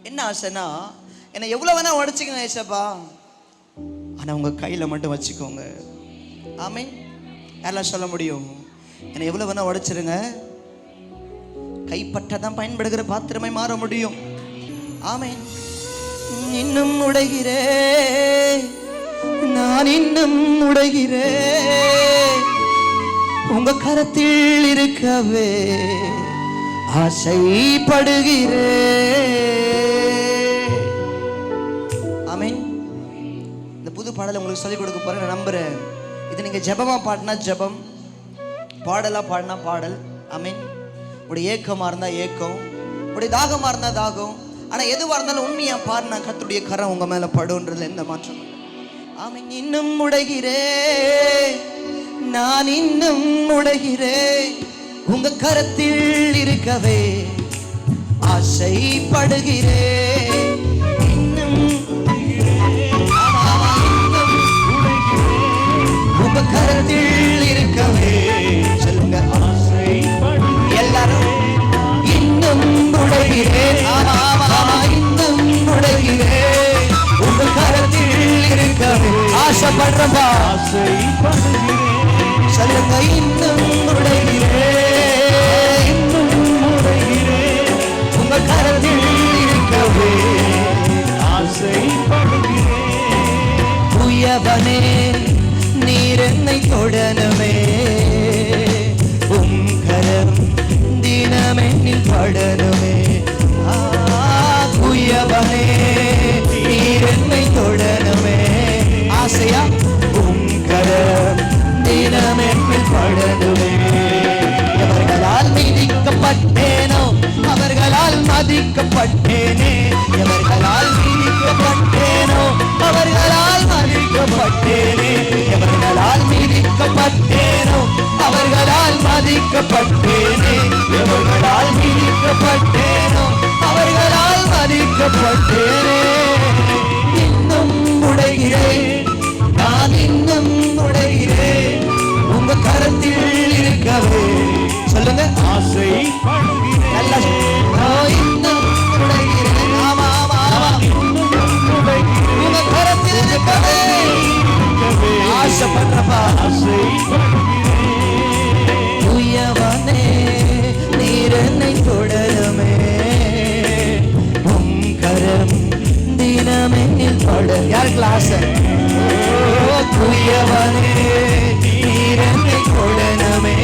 என்ன ஆசைன்னா, என்னை எவ்வளோ வேணா உடைச்சிக்கங்க ஏசப்பா, ஆனால் உங்கள் கையில் மட்டும் வச்சுக்கோங்க. ஆமீன். யாரெல்லாம் சொல்ல முடியும்? என்னை எவ்வளோ வேணா உடைச்சிருங்க, கைப்பற்றதான் பயன்படுகிற பாத்திரமை மாற முடியும். ஆமீன். இன்னும் உடைகிறே, நான் இன்னும் உடைகிறே, உங்க கரத்தில் இருக்கவே ஆசைப்படுகிறே. ஆமீன். இந்த புது பாடலை உங்களுக்கு சொல்லிக் கொடுக்க போறேன், நான் நம்புறேன். இது நீங்க ஜெபமா பாடினா ஜெபம், பாடலா பாடினா பாடல். ஆமீன். உடைய ஏக்கமா இருந்தா ஏக்கம், உடைய தாகமா இருந்தா தாகம். ஆனா எதுவா இருந்தாலும் உண்மையா பாடினா கர்த்தருடைய கரம் உங்க மேல படுன்றதுல எந்த மாற்றம். ஆமீன். இன்னும் உடைகிறே, நான் இன்னும் உடைகிறே, உங்க கரத்தில் இருக்கவே ஆசைப்படுகிறே. இன்னும் உங்க கரத்தில் இருக்கவே சொல்லுங்க ஆசைப்படுகிறேன். எல்லாரும் இன்னும் உடைகிறேன், இன்னும் உடைகிறேன், உங்க கரத்தில் இருக்கவே ஆசைப்படுறப்பா ஆசைப்படுகிறேன். சொல்லுங்க இன்னும் உடைகிறேன், இன்னும் உடைகிறேன், உங்க கரத்தில் இருக்கவே ஆசைப்படுகிறேன். உயவனே நீர் என்னை தொடனவே, உம் கரம் தினமென்னில் படனுமே. உயவனே நீர் என்னை தொடனவே, ஆசையா உம் கரம் தினமென்னில் படனுமே. எவர்களால் மீதிக்கப்பட்டேனோ அவர்களால் மதிக்கப்பட்டேனே, எவர்களால் மீதிக்கப்பட்டேனோ அவர்களால் மதிக்கப்பட்டேனே, எவர்களால் மீதிக்கப்பட்டேனோ அவர்களால் மதிக்கப்பட்டேனே, எவர்களால் மீதிக்கப்பட்டேனோ அவர்களால் மதிக்கப்பட்டேனே. இன்னும் உடைகிறேன், நான் இன்னும் உடைகிறேன், உங்க கரத்தில் இருக்கவே சொல்லுங்க ஆசைப்படுகிறேன். நல்லா இன்னும் உடைகிறேன், ஆமா ஆமா ஆமா, உங்க கரத்தில் இருக்கவே ஆசைப்படுறப்பா ஆசைப்படுகிறேன். உயவனே நீர் என்னை தொடருமே, உம் கரம் தினமென்னில் பட. யாருக்குள்ள ஆசை? உயவனே நீர் என்னை தொடருமே,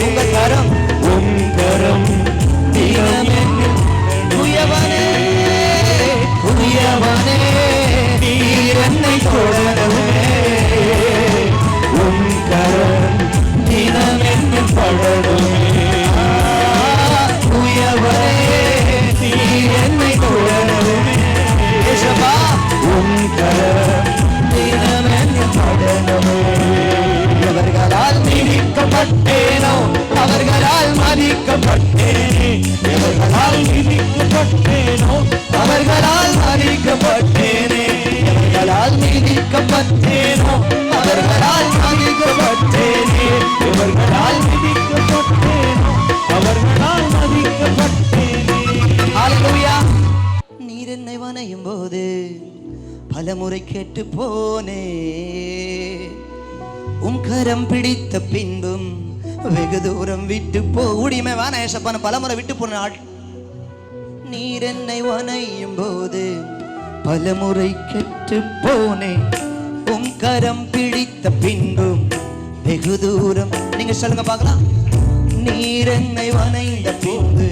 உங்க கரம், உம் கரம் தினமென்னில். உயவனே உயவனே நீர் என்னை தொடருமே, உம் கரம் தினமென்னில் படருமே. உயவனே நீர் என்னை தொடருமே, ஏசப்பா உம் கரம் தினமென்னில் படருமே. எவர்களால் மீதிக்கப்பட்டேனோ அவர்களால் மதிக்கப்பட்டேனே, எவர்களால் மீதிக்கப்பட்டேனோ அவர்களால் மதிக்கப்பட்டேனே, எவர்களால் மீதிக்கப்பட்டேனோ அவர்களால் மதிக்கப்பட்டேனே, எவர்களால் மீதிக்கப்பட்டேனோ அவர்களால் மதிக்கப்பட்டேனே. ஹல்லேலூயா. நீர் என்னை வணையும் போது பலமுறை கேட்டு போனே, உம் கரம் பிடித்த பின்பும் வெகு தூரம் விட்டு போ. ஊடியுமே வான ஏசப்பான பலமுறை விட்டு போன ஆள். நீர் என்னை வணையும் போது பலமுறை கெட்டு போனே, உம் கரம் பிடித்த பின்பும் வெகு தூரம். நீங்க சொல்லுங்க பார்க்கலாம். நீர் என்னை வணைந்த பின்பு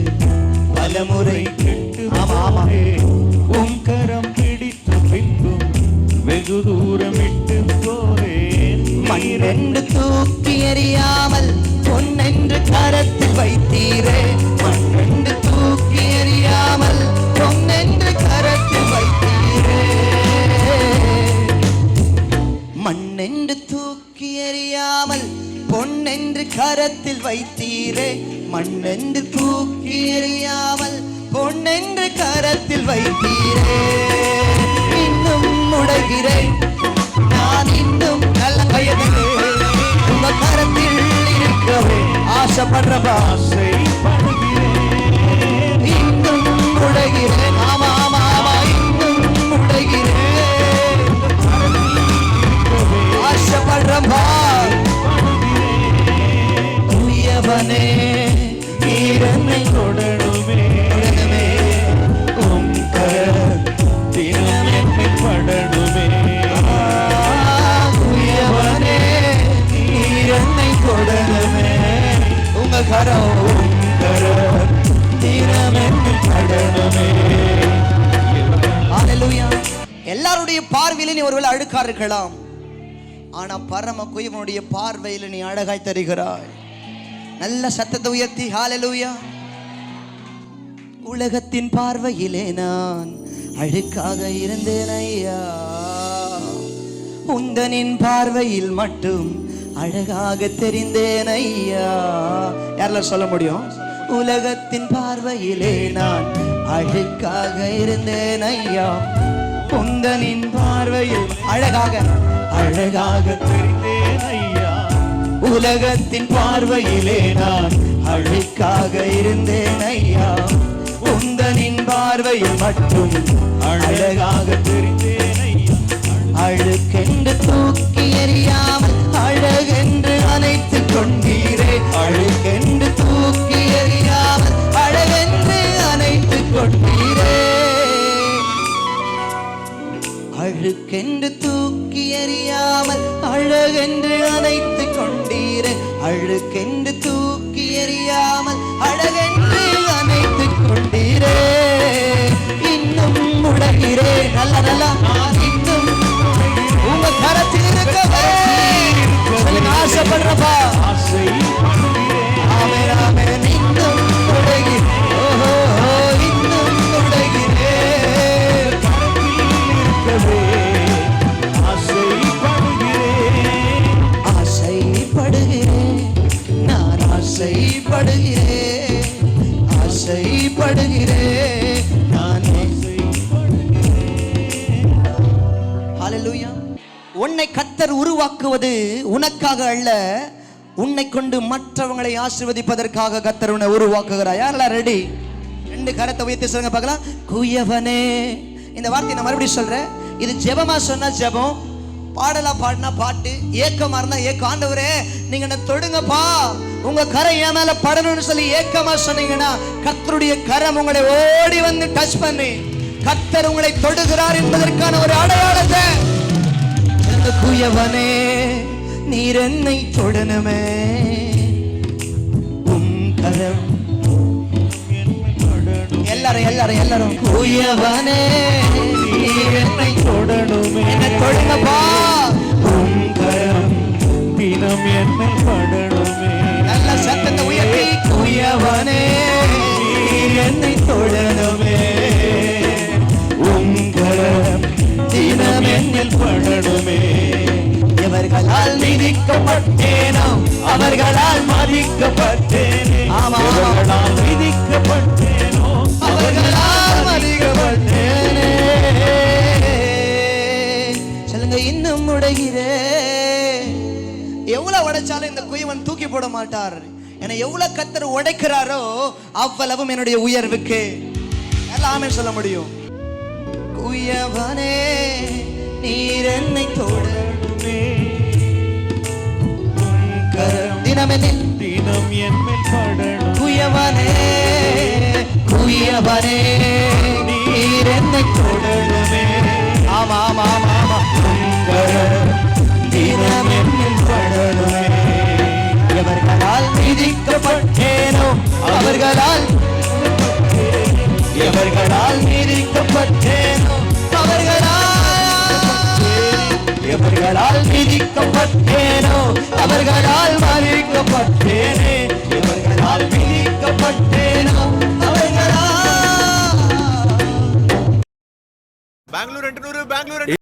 பலமுறை கெட்டு, ஆமா ஆமா, உம் கரம் பிடித்த பின்பும் வெகு தூரம் விட்டு போனேன். மண்ணென்று தூக்கி எறியாமல் பொன்னென்று கரத்தில் வைத்தீரே, மண்ணென்று தூக்கி எறியாமல் பொன்னென்று கரத்தில் வைத்தீரே, மண்ணென்று தூக்கி எறியாமல் பொன்னென்று கரத்தில் வைத்தீரே, மண்ணென்று தூக்கி எறியாமல் பொன்னென்று கரத்தில் வைத்தீரே. இன்னும் உடைகிறேன், நான் இன்னும் நல்ல கையகே, உங்க கரத்தில் இருக்கவே ஆசைப்படுறப்பா ஆசைப்படுகிறேன். இன்னும் உடைகிறேன், ஆமா ஆமா எல்லாருடைய பார்வையில நீ ஒருவேளை அழுக்கா இருக்கலாம், ஆனா பரம குயவனுடைய பார்வையில நீ அழகாய் தருகிறாய். நல்ல சத்தத்தை உயர்த்தி ஹalleluya. உலகத்தின் பார்வையிலே நான் அழுக்காக இருந்தேன் ஐயா, உந்தனின் பார்வையில் மட்டும் அழகாக தெரிந்தேன் ஐயா. யாரெல்லாம் சொல்ல முடியும்? உலகத்தின் பார்வையிலே நான் அழுக்காக இருந்தேன் ஐயா, உந்தனின் பார்வையில் அழகாக அழகாக தெரிந்தேன் ஐயா. உலகத்தின் பார்வையிலே நான் அழுக்காக இருந்தேன் ஐயா, உந்தனின் பார்வையில் மட்டும் அழகாக தெரிந்தேன் ஐயா. அழுக்கென்று தூக்கி எறியாமல் அழகென்று அணைத்துக் கொண்டீரே, அழுக்கென்று தூக்கி எறியாமல் அழகென்று அணைத்துக் கொண்டீரே. அழுக்கென்று தூக்கி எறியாமல் அழகென்று அணைத்துக் கொண்டீரே, அழுக்கென்று தூக்கி எறியாமல் அழகென்று அணைத்துக் கொண்டீரே. இன்னும் முடகிறே நல்ல நல்லா, இன்னும் உங்க கரத்தில் இருக்கவே ஆசைப்படுறப்பா. ஆமென் ஆமென். இன்னும் முடகிறே, ஓஹோ இன்னும் முடகிறே, ஆசைப்படுகிறேன் நான், ஆசைப்படுகிறேன் ஆசைப்படுகிறேன் நான். ஹalleluya. உன்னை கர்த்தர் உருவாக்குவது உனக்காக அல்ல, உன்னை கொண்டு மற்றவங்களை ஆசீர்வதிப்பதற்காக கர்த்தர் உன்னை உருவாக்குகிறார். யாரெல்லாம் ரெடி? ரெண்டு கரத்தை உயர்த்தி சொல்லுங்க பார்க்கலாம். குயவனே. இந்த வார்த்தையை நான் மறுபடியும் சொல்றேன். இது ஜெபமா சொன்னா ஜெபம், பாடலா பாடினா பாட்டு, ஏக்கமா இருந்தா ஏக்கம். ஆண்டவரே நீங்க என்ன தொடுங்கப்பா, உங்க கரை என் மேல படணும்னு சொல்லி ஏக்கமா சொன்னீங்கன்னா கர்த்தருடைய கரம் உங்களை ஓடி வந்து டச் பண்ணி கர்த்தர் உங்களை தொடுகிறார் என்பதற்கான ஒரு அடையாளத்தை. குயவனே நீர் என்னை தொடணுமே, உம் கரம். எல்லாரும் எல்லாரும் எல்லாரும் குயவனே நீர் என்னை தொடணுமே, என்னை தொடுங்கப்பா, உம் கரம் தினம் என்னை படணுமே. நல்ல சத்தத்தை உயர்த்தி குயவனே நீர் என்னை தொடணுமே, உம் கரம் தினம் என்னில் படணுமே. எவர்களால் மிதிக்கப்பட்டேனோ அவர்களால் மதிக்கப்பட்டேனே, அவர்களால் மிதிக்கப்பட்டேனோ அவர்களால் மதிக்கப்பட்டேனே. சொல்லுங்க. இன்னும் உடைகிறே. எவ்வளவு உடைச்சாலும் இந்த குயவன் தூக்கி போட மாட்டார். என்னை எவ்வளவு கர்த்தர் உடைக்கிறாரோ அவ்வளவும் என்னுடைய உயர்வுக்கு. எல்லாமே சொல்ல முடியும். குயவனே நீர் என்னை தொடணுமே, தினம் என்னில் படணும். குயவனே குயவனே நீர் என்னை தொடணுமே. ஆமா ஆமா ஆமா. தினம் என்னில் படணுமே. எவர்களால் மிதிக்கப்பட்டேனோ அவர்களால், எவர்களால் மிதிக்கப்பட்டேனோ எவர்களால் மிதிக்கப்பட்டேனோ அவர்களால் மதிக்கப்பட்டேனே.